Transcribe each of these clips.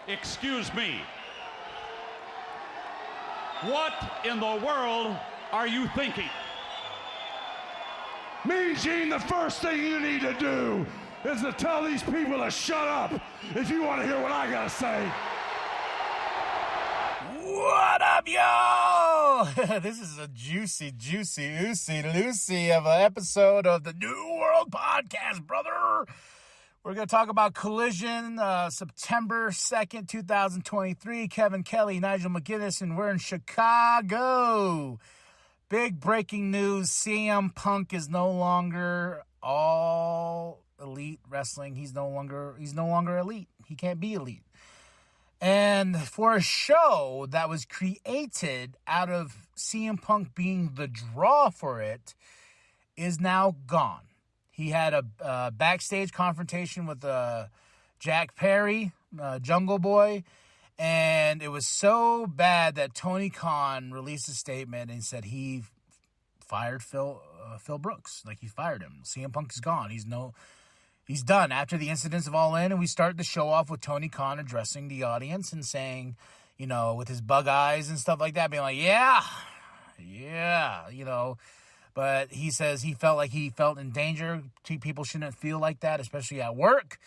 Excuse me. What in the world are you thinking? Mean Gene, the first thing you need to do is to tell these people to shut up if you want to hear what I gotta say. What up, y'all? This is a juicy, Lucy of an episode of the New World Podcast, brother. We're going to talk about Collision, September 2nd, 2023. Kevin Kelly, Nigel McGuinness, and we're in Chicago. Big breaking news. CM Punk is no longer all elite wrestling. He's no longer elite. He can't be elite. And for a show that was created out of CM Punk being the draw for it, is now gone. He had a backstage confrontation with Jack Perry, Jungle Boy, and it was so bad that Tony Khan released a statement and said he fired Phil Brooks. Like, he fired him. CM Punk is gone. He's done after the incidents of All In, and we start the show off with Tony Khan addressing the audience and saying, you know, with his bug eyes and stuff like that, being like, yeah, you know. But he says he felt in danger. People shouldn't feel like that, especially at work.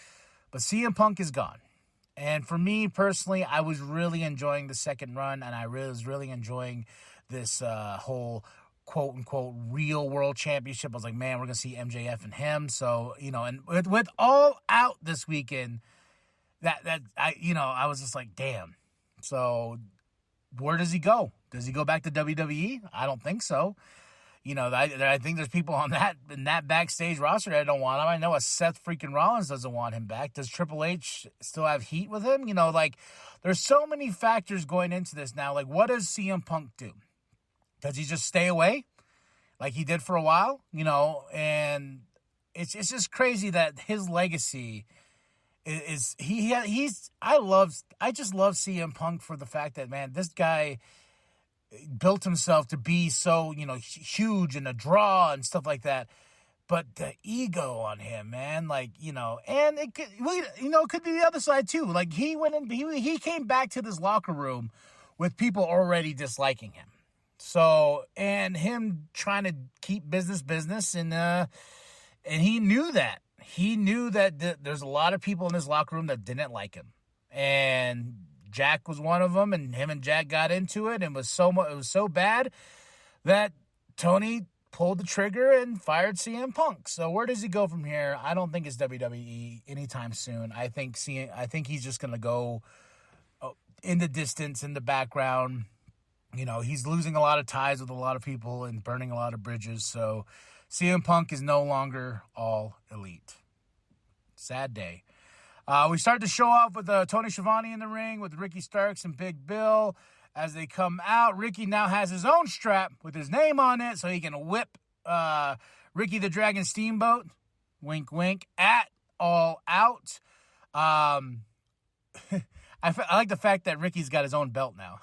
But CM Punk is gone. And for me personally, I was really enjoying the second run, and I was really enjoying this whole quote-unquote real world championship. I was like, man, we're going to see MJF and him. So, you know, and with All Out this weekend, I was just like, damn. So where does he go? Does he go back to WWE? I don't think so. You know, I think there's people in that backstage roster that don't want him. I know a Seth freaking Rollins doesn't want him back. Does Triple H still have heat with him? You know, like, there's so many factors going into this now. Like, what does CM Punk do? Does he just stay away like he did for a while? You know, and it's just crazy that his legacy is I just love CM Punk for the fact that, man, this guy built himself to be so, you know, huge and a draw and stuff like that. But the ego on him, man, like, you know, and it could be the other side too. Like, he came back to this locker room with people already disliking him. So, and him trying to keep business, and he knew that. He knew that there's a lot of people in his locker room that didn't like him. And Jack was one of them, and him and Jack got into it, and it was so bad that Tony pulled the trigger and fired CM Punk. So where does he go from here? I don't think it's WWE anytime soon. I think he's just going to go in the distance, in the background. You know, he's losing a lot of ties with a lot of people and burning a lot of bridges. So CM Punk is no longer all elite. Sad day. We start the show off with Tony Schiavone in the ring with Ricky Starks and Big Bill. As they come out, Ricky now has his own strap with his name on it, so he can whip Ricky the Dragon Steamboat, wink, wink, at All Out. I like the fact that Ricky's got his own belt now.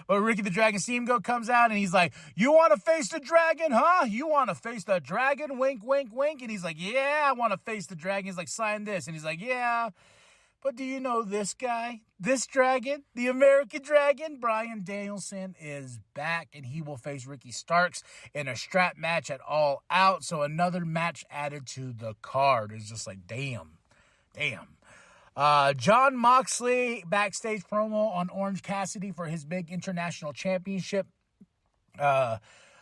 But Ricky the Dragon Steamboat comes out, and he's like, you want to face the dragon, huh? You want to face the dragon? Wink, wink, wink. And he's like, yeah, I want to face the dragon. He's like, sign this. And he's like, yeah. But do you know this guy? This dragon, the American Dragon, Bryan Danielson, is back, and he will face Ricky Starks in a strap match at All Out. So another match added to the card. It's just like, damn. Jon Moxley backstage promo on Orange Cassidy for his big international championship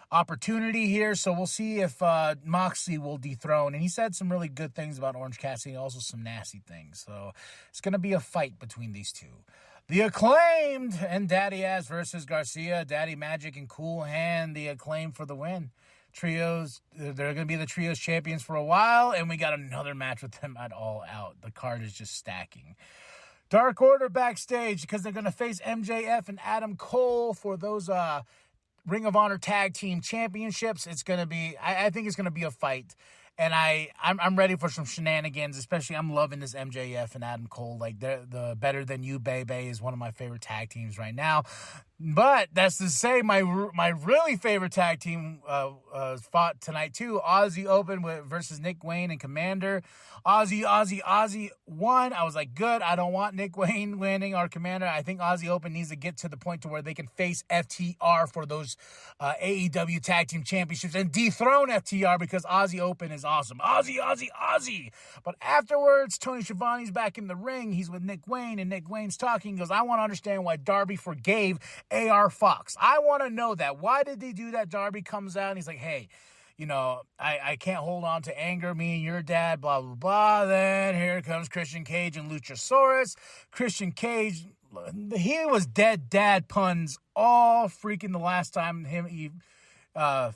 opportunity here. So we'll see if Moxley will dethrone. And he said some really good things about Orange Cassidy, also some nasty things. So it's going to be a fight between these two. The Acclaimed and Daddy Ass versus Garcia, Daddy Magic and Cool Hand. The Acclaimed for the win. Trios, they're going to be the Trios champions for a while, and we got another match with them at All Out. The card is just stacking. Dark Order backstage because they're going to face MJF and Adam Cole for those Ring of Honor Tag Team Championships. It's going to be, I think it's going to be a fight. And I'm ready for some shenanigans, especially I'm loving this MJF and Adam Cole. Like, the Better Than You Baby is one of my favorite tag teams right now. But that's to say, my really favorite tag team fought tonight too. Aussie Open versus Nick Wayne and Commander. Aussie won. I was like, good. I don't want Nick Wayne winning our Commander. I think Aussie Open needs to get to the point to where they can face FTR for those AEW Tag Team Championships and dethrone FTR because Aussie Open is awesome. Aussie. But afterwards, Tony Schiavone's back in the ring. He's with Nick Wayne, and Nick Wayne's talking. He goes, I want to understand why Darby forgave AR Fox. I want to know that. Why did they do that? Darby comes out and he's like, hey, you know, I can't hold on to anger, me and your dad, blah, blah, blah. Then here comes Christian Cage and Luchasaurus. Christian Cage, he was dead dad puns all freaking the last time he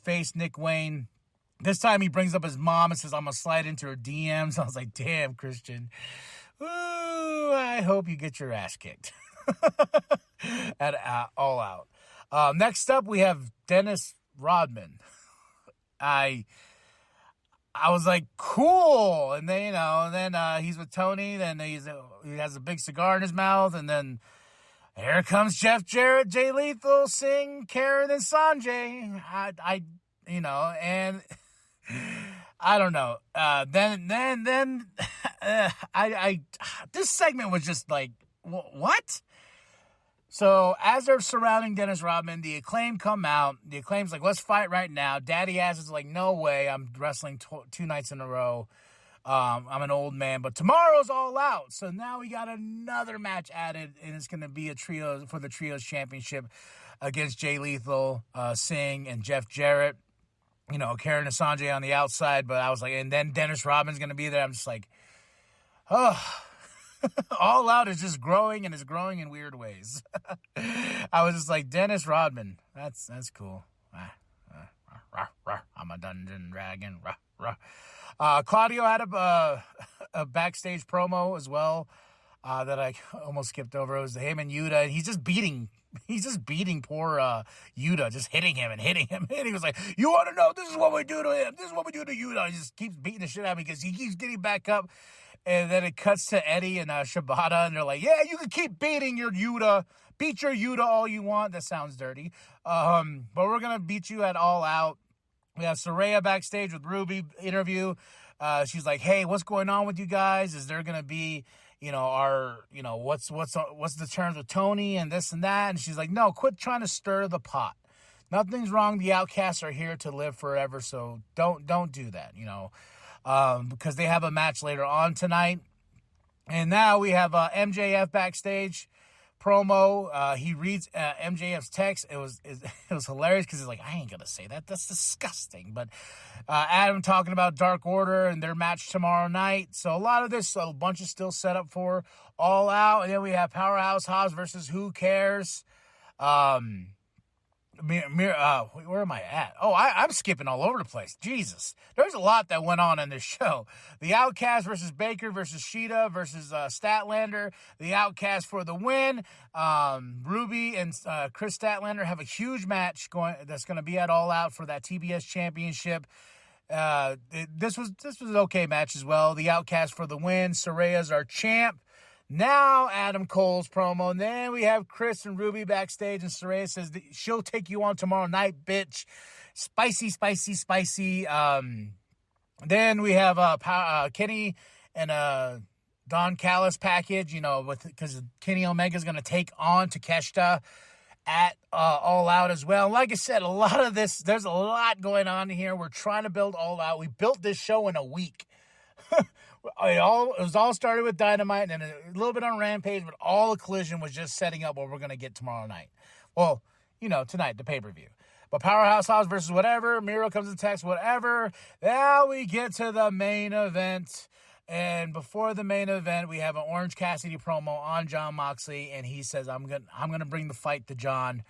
faced Nick Wayne. This time he brings up his mom and says, I'm going to slide into her DMs. I was like, damn, Christian. Ooh, I hope you get your ass kicked. At All Out. Next up, we have Dennis Rodman. I was like, cool. And then, he's with Tony. Then he has a big cigar in his mouth. And then here comes Jeff Jarrett, Jay Lethal, Singh, Karen, and Sanjay. And I don't know. This segment was just like, what? So as they're surrounding Dennis Rodman, the Acclaim come out. The Acclaim's like, let's fight right now. Daddy Ass is like, no way. I'm wrestling 2 nights in a row. I'm an old man, but tomorrow's All Out. So now we got another match added, and it's going to be a trio for the Trios Championship against Jay Lethal, Singh, and Jeff Jarrett. You know, Karen and Sanjay on the outside, but I was like, and then Dennis Rodman's going to be there. I'm just like, oh. All Out is just growing, and it's growing in weird ways. I was just like, Dennis Rodman, that's cool. I'm a dungeon dragon. Claudio had a backstage promo as well that I almost skipped over. It was him and Yuta, and he's just beating poor Yuta, just hitting him. And he was like, you want to know, this is what we do to him. This is what we do to Yuta. He just keeps beating the shit out of me because he keeps getting back up. And then it cuts to Eddie and Shibata, and they're like, yeah, you can keep beating your Yuta. Beat your Yuta all you want. That sounds dirty. But we're going to beat you at All Out. We have Saraya backstage with Ruby interview. She's like, hey, what's going on with you guys? Is there going to be, what's the terms with Tony and this and that? And she's like, no, quit trying to stir the pot. Nothing's wrong. The Outcasts are here to live forever, so don't do that, because they have a match later on tonight. And now we have MJF backstage promo. He reads MJF's text. It was hilarious because he's like, I ain't gonna say that. That's disgusting. But Adam talking about Dark Order and their match tomorrow night. So a bunch is still set up for All Out. And then we have Powerhouse Hobbs versus Who Cares. Where am I at? Oh, I'm skipping all over the place. Jesus. There's a lot that went on in this show. The Outcast versus Baker versus Sheeta versus Statlander. The Outcast for the win. Ruby and Chris Statlander have a huge match that's going to be at All Out for that TBS championship. This was an okay match as well. The Outcast for the win. Saraya's our champ. Now Adam Cole's promo, and then we have Chris and Ruby backstage, and Saraya says she'll take you on tomorrow night, bitch. Spicy. Then we have Kenny and Don Callis package, because Kenny Omega's going to take on Takeshita at All Out as well. Like I said, there's a lot going on here. We're trying to build All Out. We built this show in a week. It was all started with Dynamite and a little bit on Rampage, but all the Collision was just setting up what we're going to get tomorrow night. Well, tonight, the pay-per-view. But Powerhouse Hobbs versus whatever, Miro comes in text, whatever. Now we get to the main event. And before the main event, we have an Orange Cassidy promo on Jon Moxley, and he says, I'm gonna bring the fight to John.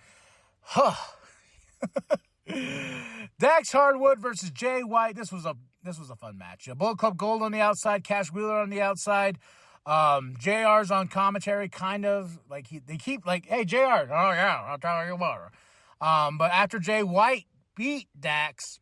Dax Hardwood versus Jay White. This was a fun match. Bullet Club Gold on the outside, Cash Wheeler on the outside. JR's on commentary, kind of like they keep like, hey JR, oh yeah, I'll tell you what. But after Jay White beat Dax,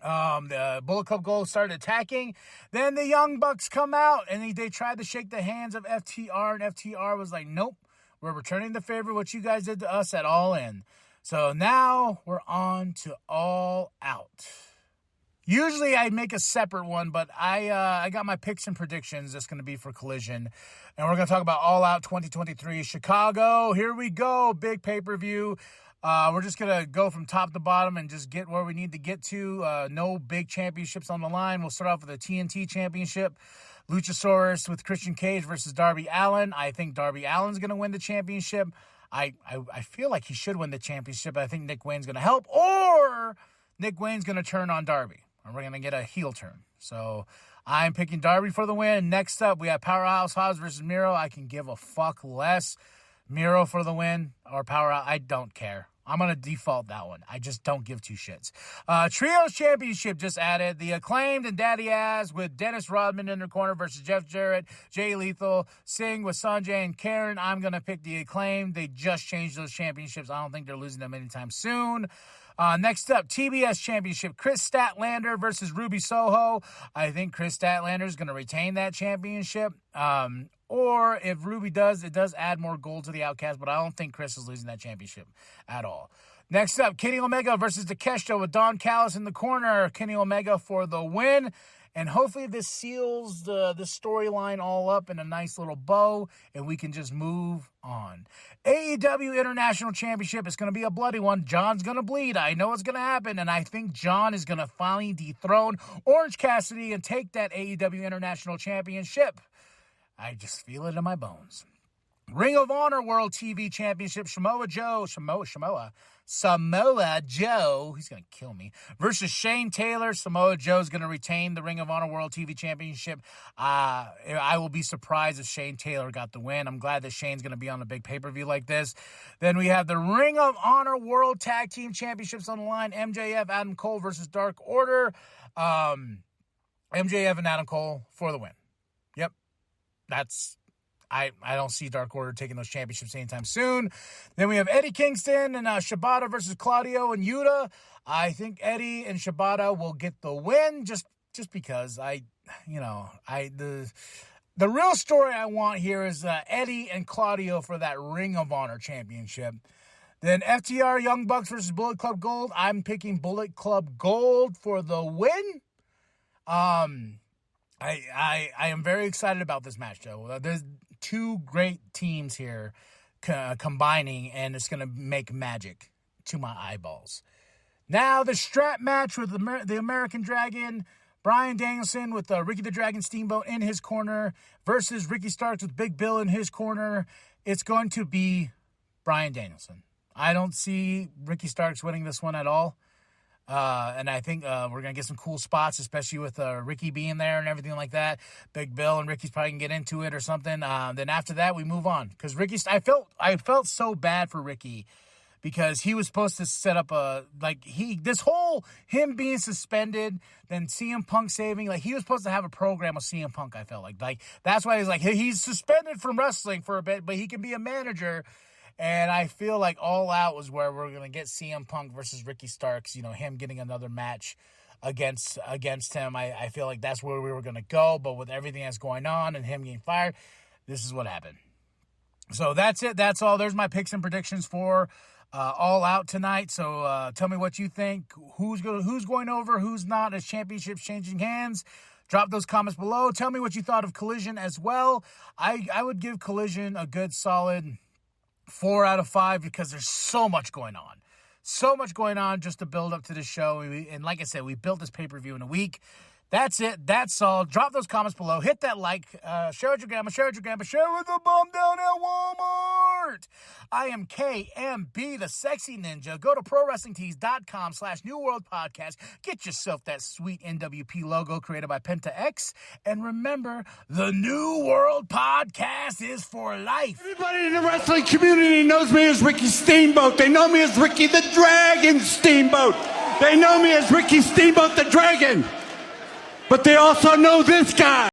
the Bullet Club Gold started attacking. Then the Young Bucks come out and they tried to shake the hands of FTR, and FTR was like, nope, We're returning the favor, what you guys did to us at All In. So now we're on to All Out. Usually I make a separate one, but I got my picks and predictions that's going to be for Collision. And we're going to talk about All Out 2023 Chicago. Here we go. Big pay-per-view. We're just going to go from top to bottom and just get where we need to get to. No big championships on the line. We'll start off with the TNT Championship. Luchasaurus with Christian Cage versus Darby Allin. I think Darby Allin's going to win the championship. I feel like he should win the championship. I think Nick Wayne's going to help. Or Nick Wayne's going to turn on Darby. And we're going to get a heel turn. So I'm picking Darby for the win. Next up, we have Powerhouse Hobbs versus Miro. I can give a fuck less. Miro for the win or Powerhouse. I don't care. I'm going to default that one. I just don't give two shits. Trios Championship just added. The Acclaimed and Daddy Ass with Dennis Rodman in their corner versus Jeff Jarrett, Jay Lethal, Singh with Sanjay and Karen. I'm going to pick the Acclaimed. They just changed those championships. I don't think they're losing them anytime soon. Next up, TBS Championship, Chris Statlander versus Ruby Soho. I think Chris Statlander is going to retain that championship. Or if Ruby does, it does add more gold to the Outcast, but I don't think Chris is losing that championship at all. Next up, Kenny Omega versus Takeshita with Don Callis in the corner. Kenny Omega for the win. And hopefully this seals the storyline all up in a nice little bow, and we can just move on. AEW International Championship is going to be a bloody one. John's going to bleed. I know it's going to happen, and I think John is going to finally dethrone Orange Cassidy and take that AEW International Championship. I just feel it in my bones. Ring of Honor World TV Championship, Samoa Joe, he's going to kill me, versus Shane Taylor. Samoa Joe's going to retain the Ring of Honor World TV Championship. I will be surprised if Shane Taylor got the win. I'm glad that Shane's going to be on a big pay-per-view like this. Then we have the Ring of Honor World Tag Team Championships on the line. MJF, Adam Cole versus Dark Order. MJF and Adam Cole for the win. Yep. I don't see Dark Order taking those championships anytime soon. Then we have Eddie Kingston and Shibata versus Claudio and Yuta. I think Eddie and Shibata will get the win just because the real story I want here is Eddie and Claudio for that Ring of Honor championship. Then FTR Young Bucks versus Bullet Club Gold. I'm picking Bullet Club Gold for the win. I am very excited about this match, Joe. There's two great teams here combining, and it's going to make magic to my eyeballs. Now, the strap match with the American Dragon, Bryan Danielson with Ricky the Dragon Steamboat in his corner versus Ricky Starks with Big Bill in his corner. It's going to be Bryan Danielson. I don't see Ricky Starks winning this one at all. And I think we're going to get some cool spots, especially with Ricky being there and everything like that. Big Bill and Ricky's probably going to get into it or something. Then after that, we move on. Because I felt so bad for Ricky because he was supposed to set up him being suspended, then CM Punk saving, he was supposed to have a program with CM Punk, I felt like. That's why he's suspended from wrestling for a bit, but he can be a manager. And I feel like All Out was where we're going to get CM Punk versus Ricky Starks, him getting another match against him. I feel like that's where we were going to go, but with everything that's going on and him getting fired, this is what happened. So that's it. That's all. There's my picks and predictions for All Out tonight. So tell me what you think. Who's going over, who's not, as championships changing hands. Drop those comments below. Tell me what you thought of Collision as well. I would give Collision a good solid 4 out of 5 because there's so much going on. So much going on just to build up to this show. And like I said, we built this pay-per-view in a week. That's it. That's all. Drop those comments below. Hit that like. Share with your grandma. Share with your grandpa. Share with the bum down at Walmart. I am KMB, the Sexy Ninja. Go to ProWrestlingTees.com/New World Podcast. Get yourself that sweet nWp logo created by Penta X. And remember, the New World Podcast is for life. Everybody in the wrestling community knows me as Ricky Steamboat. They know me as Ricky the Dragon Steamboat. They know me as Ricky Steamboat the Dragon. But they also know this guy.